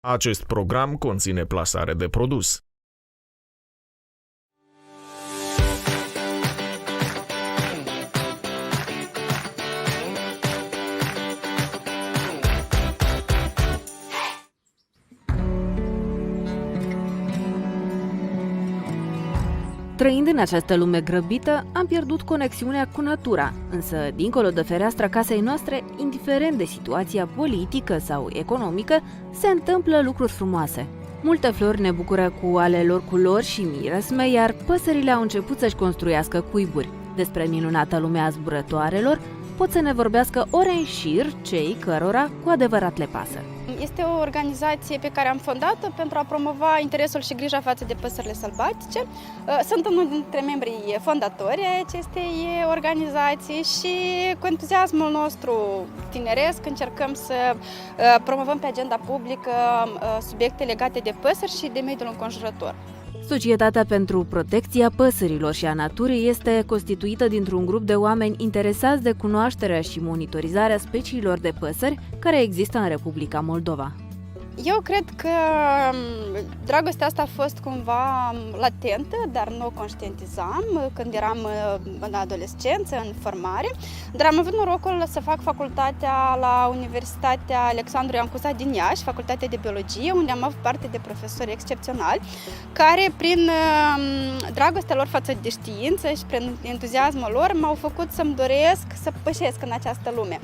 Acest program conține plasare de produs. Trăind în această lume grăbită, am pierdut conexiunea cu natura, însă, dincolo de fereastra casei noastre, indiferent de situația politică sau economică, se întâmplă lucruri frumoase. Multe flori ne bucură cu ale lor culori și miresme, iar păsările au început să-și construiască cuiburi. Despre minunata lume a zburătoarelor pot să ne vorbească ore în șir cei cărora cu adevărat le pasă. Este o organizație pe care am fondat-o pentru a promova interesul și grija față de păsările sălbatice. Sunt unul dintre membrii fondatori ai acestei organizații și cu entuziasmul nostru tineresc încercăm să promovăm pe agenda publică subiecte legate de păsări și de mediul înconjurător. Societatea pentru Protecția Păsărilor și a Naturii este constituită dintr-un grup de oameni interesați de cunoașterea și monitorizarea speciilor de păsări care există în Republica Moldova. Eu cred că dragostea asta a fost cumva latentă, dar nu o conștientizam când eram în adolescență, în formare. Dar am avut norocul să fac facultatea la Universitatea Alexandru Ioan Cuza din Iași, Facultatea de Biologie, unde am avut parte de profesori excepționali, care prin dragostea lor față de știință și prin entuziasmul lor m-au făcut să-mi doresc să pășesc în această lume.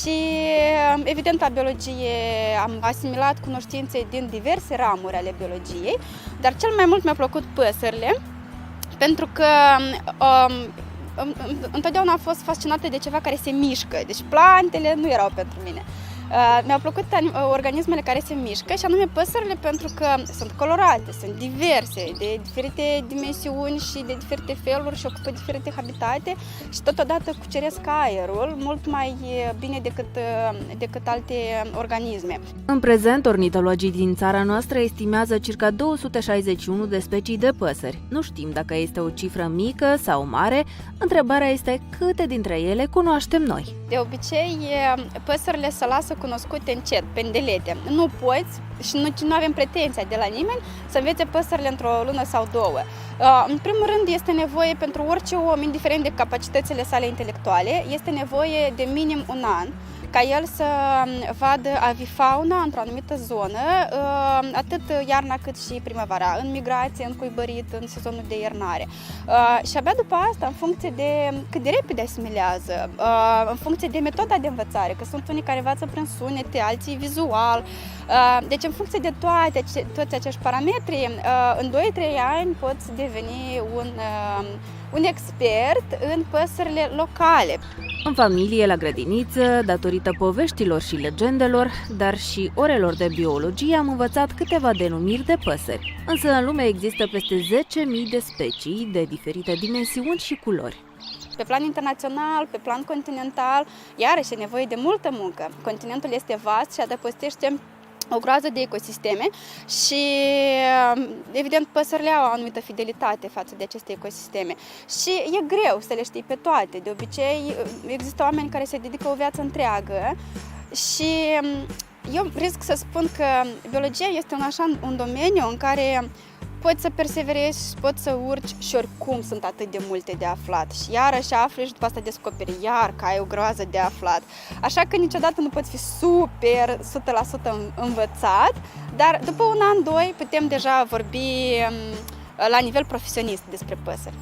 Și evident la biologie am asimilat cunoștințe din diverse ramuri ale biologiei, dar cel mai mult mi-au plăcut păsările, pentru că întotdeauna am fost fascinată de ceva care se mișcă, deci plantele nu erau pentru mine. Mi-au plăcut organismele care se mișcă și anume păsările, pentru că sunt colorate, sunt diverse, de diferite dimensiuni și de diferite feluri și ocupă diferite habitate și totodată cuceresc aerul mult mai bine decât alte organisme. În prezent, ornitologii din țara noastră estimează circa 261 de specii de păsări. Nu știm dacă este o cifră mică sau mare, întrebarea este câte dintre ele cunoaștem noi. De obicei, păsările se lasă cunoscute încet, pendelete. Nu poți și nu avem pretenția de la nimeni să învețe păsările într-o lună sau două. În primul rând, este nevoie pentru orice om, indiferent de capacitățile sale intelectuale, este nevoie de minim un an ca el să vadă avifauna într-o anumită zonă, atât iarna cât și primăvara, în migrație, în cuibărit, în sezonul de iernare. Și abia după asta, în funcție de cât de repede asimilează, în funcție de metoda de învățare, că sunt unii care învață prin sunete, alții vizual, deci în funcție de toți acești parametri, în 2-3 ani poți deveni un expert în păsările locale. În familie, la grădiniță, datorită poveștilor și legendelor, dar și orelor de biologie, am învățat câteva denumiri de păsări. Însă în lume există peste 10.000 de specii de diferite dimensiuni și culori. Pe plan internațional, pe plan continental, iarăși e nevoie de multă muncă. Continentul este vast și adăpostește o groază de ecosisteme și, evident, păsările au o anumită fidelitate față de aceste ecosisteme. Și e greu să le știi pe toate. De obicei, există oameni care se dedică o viață întreagă și eu risc să spun că biologia este un domeniu în care poți să perseverezi, poți să urci și oricum sunt atât de multe de aflat. Și iarăși afli și după asta descoperi iar că ai o groază de aflat. Așa că niciodată nu poți fi super 100% învățat, dar după un an, doi putem deja vorbi la nivel profesionist despre păsări.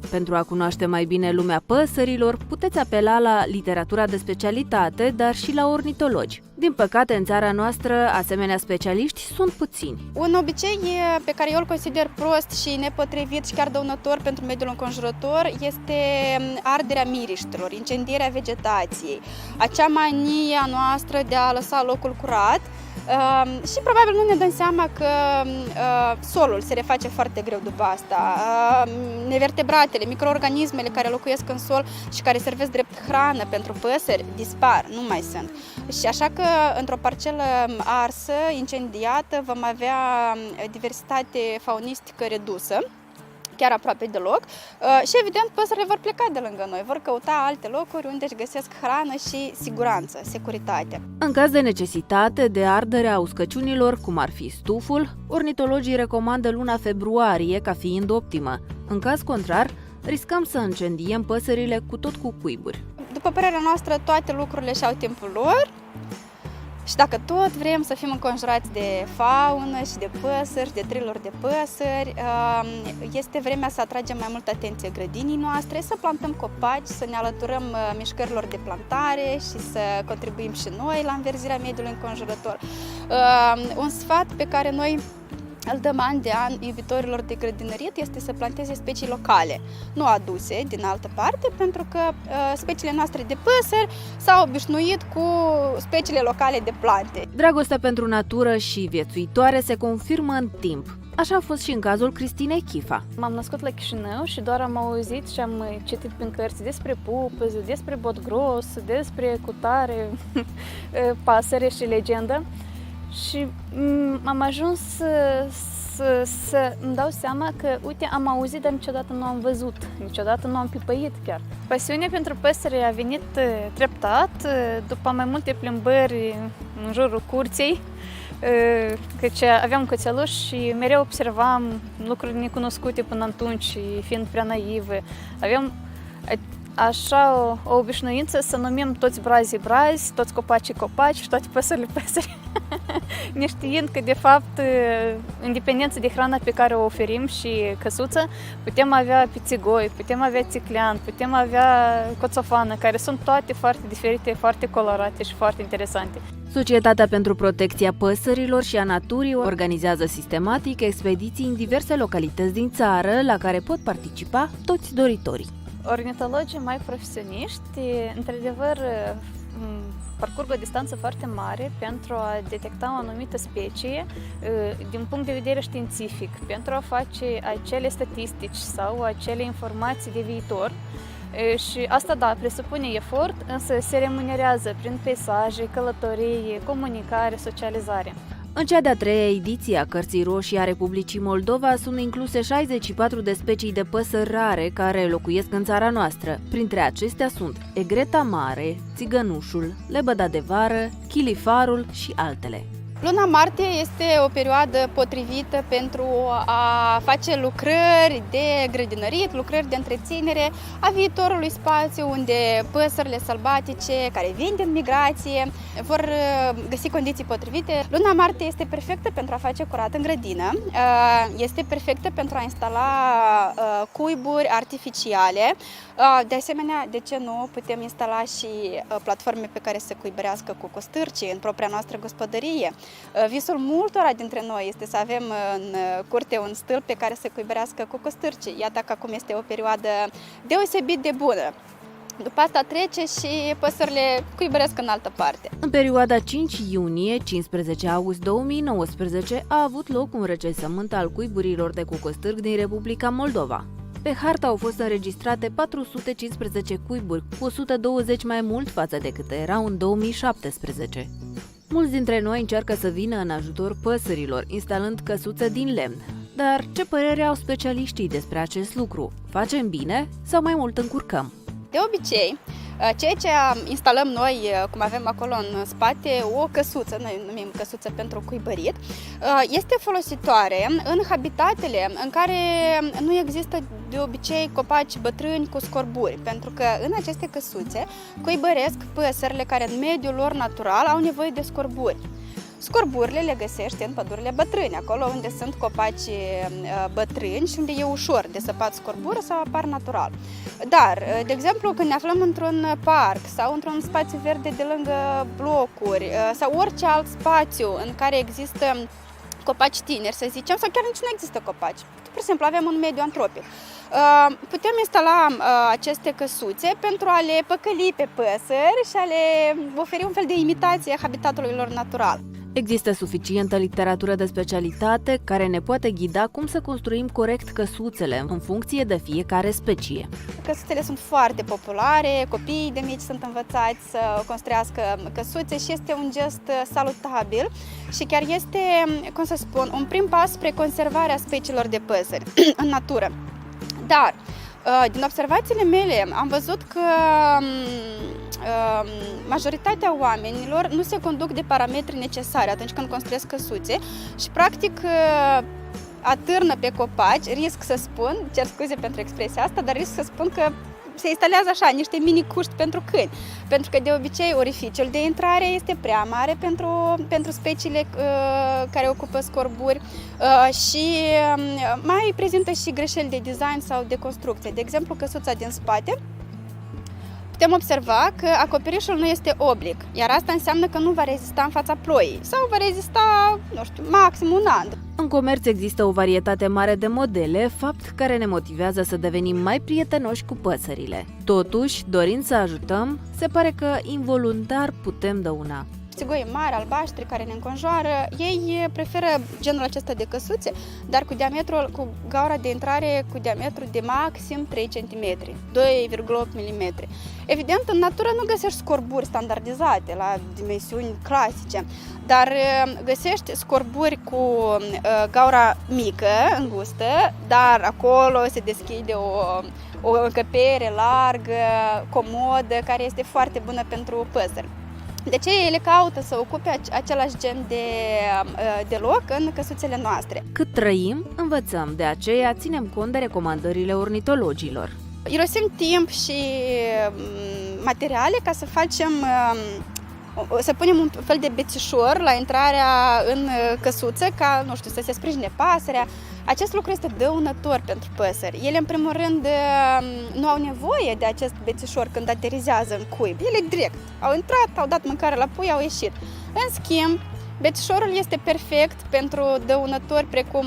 Pentru a cunoaște mai bine lumea păsărilor, puteți apela la literatura de specialitate, dar și la ornitologi. Din păcate, în țara noastră, asemenea specialiști sunt puțini. Un obicei pe care eu îl consider prost și nepotrivit și chiar dăunător pentru mediul înconjurător este arderea miriștelor, incendierea vegetației, acea manie a noastră de a lăsa locul curat. Și probabil nu ne dăm seama că solul se reface foarte greu după asta. Nevertebratele, microorganismele care locuiesc în sol și care servesc drept hrană pentru păsări dispar, nu mai sunt. Și așa că într-o parcelă arsă, incendiată, vom avea diversitate faunistică redusă. chiar aproape deloc și evident păsările vor pleca de lângă noi, vor căuta alte locuri unde își găsesc hrană și siguranță, securitate. În caz de necesitate de ardere a uscăciunilor, cum ar fi stuful, ornitologii recomandă luna februarie ca fiind optimă. În caz contrar, riscăm să incendiem păsările cu tot cu cuiburi. După părerea noastră, toate lucrurile și-au timpul lor și dacă tot vrem să fim înconjurați de faună și de păsări și de triluri de păsări, este vremea să atragem mai multă atenție grădinii noastre, să plantăm copaci, să ne alăturăm mișcărilor de plantare și să contribuim și noi la înverzirea mediului înconjurător. Un sfat pe care noi îl dăm an de an iubitorilor de grădinărit este să planteze specii locale, nu aduse din altă parte, pentru că speciile noastre de păsări s-au obișnuit cu speciile locale de plante. Dragostea pentru natură și viețuitoare se confirmă în timp. Așa a fost și în cazul Cristinei Chifa. M-am născut la Chișinău și doar am auzit și am citit prin cărți despre pupăză, despre botgros, despre cutare, pasăre și legendă. Și am ajuns să îmi dau seama că, uite, am auzit, dar niciodată nu am văzut, niciodată nu am pipăit chiar. Pasiunea pentru păsări a venit treptat, după mai multe plimbări în jurul curții, căci aveam cățeluși și mereu observam lucruri necunoscute până atunci, fiind prea naivă. Aveam așa o obișnuință să numim toți brazii brazi, toți copacii copaci și toate păsările păsări. Neștiind că, de fapt, în dependență de hrana pe care o oferim și căsuță, putem avea pițigoi, putem avea țiclean, putem avea coțofană, care sunt toate foarte diferite, foarte colorate și foarte interesante. Societatea pentru Protecția Păsărilor și a Naturii organizează sistematic expediții în diverse localități din țară, la care pot participa toți doritorii. Ornitologii mai profesioniști, într-adevăr, parcurg o distanță foarte mare pentru a detecta o anumită specie din punct de vedere științific, pentru a face acele statistici sau acele informații de viitor. Și asta, da, presupune efort, însă se remunerează prin peisaje, călătorii, comunicare, socializare. În cea de-a treia ediție a Cărții Roșii a Republicii Moldova sunt incluse 64 de specii de păsări rare care locuiesc în țara noastră. Printre acestea sunt egreta mare, țigănușul, lebăda de vară, chilifarul și altele. Luna martie este o perioadă potrivită pentru a face lucrări de grădinărit, lucrări de întreținere a viitorului spațiu unde păsările sălbatice care vin din migrație vor găsi condiții potrivite. Luna martie este perfectă pentru a face curat în grădină, este perfectă pentru a instala cuiburi artificiale. De asemenea, de ce nu, putem instala și platforme pe care să cuibărească cu costârci în propria noastră gospodărie. Visul multora dintre noi este să avem în curte un stâlp pe care să cuibărească cu costârci. Iată că acum este o perioadă deosebit de bună. După asta trece și păsările cuibăresc în altă parte. În perioada 5 iunie-15 august 2019 a avut loc un recensământ al cuiburilor de cucostârc din Republica Moldova. Pe hartă au fost înregistrate 415 cuiburi, cu 120 mai mult față de câte erau în 2017. Mulți dintre noi încearcă să vină în ajutor păsărilor, instalând căsuțe din lemn. Dar ce părere au specialiștii despre acest lucru? Facem bine sau mai mult încurcăm? De obicei, ceea ce instalăm noi, cum avem acolo în spate, o căsuță, noi numim căsuță pentru cuibărit, este folositoare în habitatele în care nu există de obicei copaci bătrâni cu scorburi, pentru că în aceste căsuțe cuibăresc păsările care în mediul lor natural au nevoie de scorburi. Scorburile le găsești în pădurile bătrâni, acolo unde sunt copaci bătrâni și unde e ușor de săpat scorbură sau apar natural. Dar, de exemplu, când ne aflăm într-un parc sau într-un spațiu verde de lângă blocuri sau orice alt spațiu în care există copaci tineri, să zicem, sau chiar nici nu există copaci, pur și simplu avem un mediu antropic, putem instala aceste căsuțe pentru a le păcăli pe păsări și a le oferi un fel de imitație a habitatului lor natural. Există suficientă literatură de specialitate care ne poate ghida cum să construim corect căsuțele în funcție de fiecare specie. Căsuțele sunt foarte populare, copiii de mici sunt învățați să construiască căsuțe și este un gest salutabil și chiar este, cum să spun, un prim pas spre conservarea speciilor de păsări în natură. Dar, din observațiile mele, am văzut că majoritatea oamenilor nu se conduc de parametri necesari atunci când construiesc căsuțe și, practic, atârnă pe copaci, risc să spun, cer scuze pentru expresia asta, dar risc să spun că se instalează așa niște mini-cuști pentru câini, pentru că de obicei orificiul de intrare este prea mare pentru speciile care ocupă scorburi și mai prezintă și greșeli de design sau de construcție. De exemplu, căsuța din spate, putem observa că acoperișul nu este oblic, iar asta înseamnă că nu va rezista în fața ploii sau va rezista, nu știu, maxim un an. În comerț există o varietate mare de modele, fapt care ne motivează să devenim mai prietenoși cu păsările. Totuși, dorind să ajutăm, se pare că involuntar putem dăuna. Țigoi mari, albaștri, care ne înconjoară, ei preferă genul acesta de căsuțe, dar cu gaura de intrare cu diametru de maxim 3 cm, 2,8 mm. Evident, în natură nu găsești scorburi standardizate la dimensiuni clasice, dar găsești scorburi cu gaura mică, îngustă, dar acolo se deschide o încăpere largă, comodă, care este foarte bună pentru păsări. De ce ele caută să ocupe același gen de loc în căsuțele noastre? Cât trăim, învățăm, de aceea ținem cont de recomandările ornitologilor. Irosim timp și materiale ca să punem un fel de bețișor la intrarea în căsuță ca, nu știu, să se sprijine pasărea. Acest lucru este dăunător pentru păsări. Ele, în primul rând, nu au nevoie de acest bețișor când aterizează în cuib. Ele direct au intrat, au dat mâncare la pui, au ieșit. În schimb, bețișorul este perfect pentru dăunători precum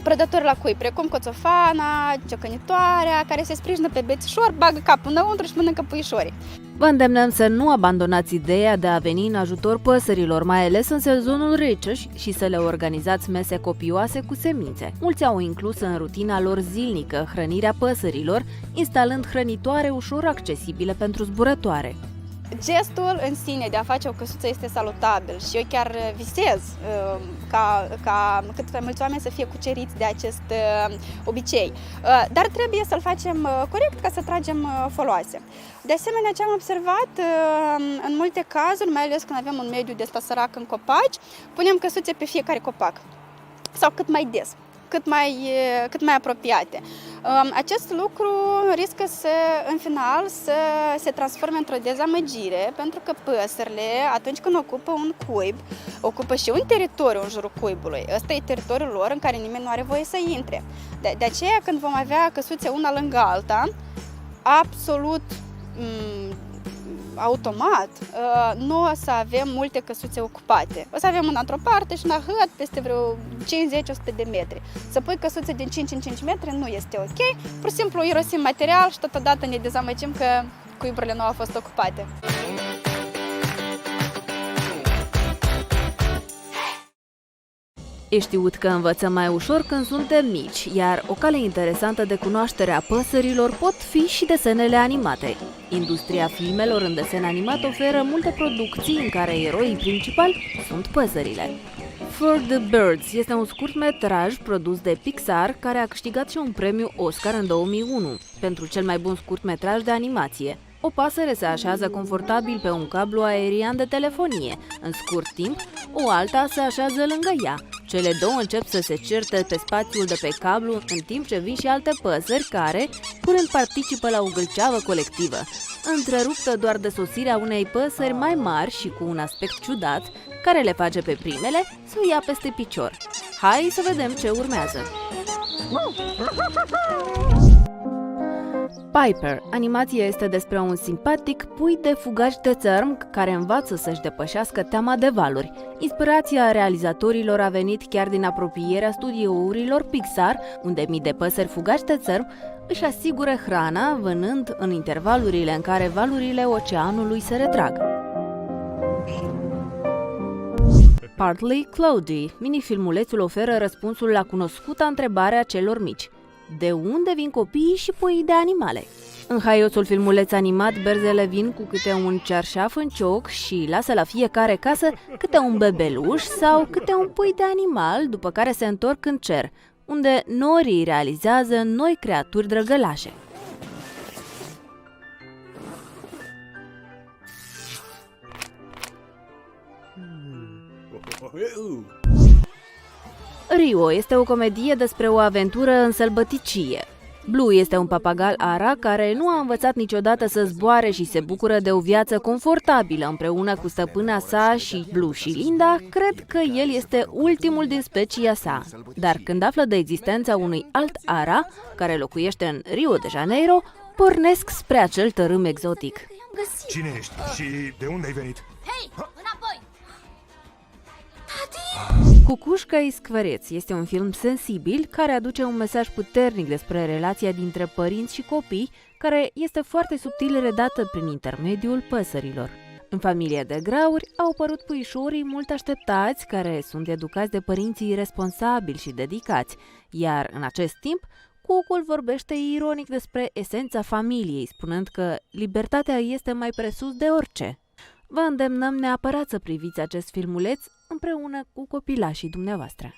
prădători la cuib, precum coțofana, ciocănitoarea, care se sprijină pe bețișor, bagă capul înăuntru și mănâncă puișorii. Vă îndemnăm să nu abandonați ideea de a veni în ajutor păsărilor, mai ales în sezonul rece, și să le organizați mese copioase cu semințe. Mulți au inclus în rutina lor zilnică hrănirea păsărilor, instalând hrănitoare ușor accesibile pentru zburătoare. Gestul în sine de a face o căsuță este salutabil și eu chiar visez ca cât mai mulți oameni să fie cuceriți de acest obicei. Dar trebuie să-l facem corect ca să tragem foloase. De asemenea, ce am observat, în multe cazuri, mai ales când avem un mediu de ăsta sărac în copaci, punem căsuțe pe fiecare copac sau cât mai des, cât mai apropiate. Acest lucru riscă în final să se transforme într-o dezamăgire, pentru că păsările, atunci când ocupă un cuib, ocupă și un teritoriu în jurul cuibului. Ăsta e teritoriul lor în care nimeni nu are voie să intre. De aceea, când vom avea căsuțe una lângă alta, absolut automat, nu o să avem multe căsuțe ocupate. O să avem una într-o parte și una peste vreo 50-100 de metri. Să pui căsuțe din 5 în 5 metri nu este ok. Pur și simplu irosim material și totodată ne dezamăgim că cuiburile nu au fost ocupate. E știut că învățăm mai ușor când suntem mici, iar o cale interesantă de cunoaștere a păsărilor pot fi și desenele animate. Industria filmelor în desen animat oferă multe producții în care eroii principali sunt păsările. For the Birds este un scurtmetraj produs de Pixar care a câștigat și un premiu Oscar în 2001 pentru cel mai bun scurtmetraj de animație. O pasăre se așează confortabil pe un cablu aerian de telefonie. În scurt timp, o alta se așează lângă ea. Cele două încep să se certe pe spațiul de pe cablu, în timp ce vin și alte păsări care, curând, participă la o gâlceavă colectivă. Întreruptă doar de sosirea unei păsări mai mari și cu un aspect ciudat, care le face pe primele să o ia peste picior. Hai să vedem ce urmează! Piper. Animația este despre un simpatic pui de fugaj de țărm care învață să-și depășească teama de valuri. Inspirația realizatorilor a venit chiar din apropierea studiourilor Pixar, unde mii de păsări fugași de țărm își asigură hrana vânând în intervalurile în care valurile oceanului se retrag. Partly Cloudy. Minifilmulețul oferă răspunsul la cunoscuta întrebare a celor mici. De unde vin copiii și puii de animale? În haiosul filmuleț animat, berzele vin cu câte un cearșaf în cioc și lasă la fiecare casă câte un bebeluș sau câte un pui de animal, după care se întorc în cer. unde norii realizează noi creaturi drăgălașe. Rio este o comedie despre o aventură în sălbăticie. Blue este un papagal ara care nu a învățat niciodată să zboare și se bucură de o viață confortabilă împreună cu stăpâna sa și Blue și Linda cred că el este ultimul din specia sa. Dar când află de existența unui alt ara, care locuiește în Rio de Janeiro, pornesc spre acel tărâm exotic. Cine ești și de unde ai venit? Hei, înapoi! Cucușca-i Scvăreț este un film sensibil care aduce un mesaj puternic despre relația dintre părinți și copii, care este foarte subtil redată prin intermediul păsărilor. În familie de grauri au apărut puișorii mult așteptați, care sunt educați de părinții responsabili și dedicați, iar în acest timp, Cucul vorbește ironic despre esența familiei, spunând că libertatea este mai presus de orice. Vă îndemnăm neapărat să priviți acest filmuleț împreună cu copilașii dumneavoastră.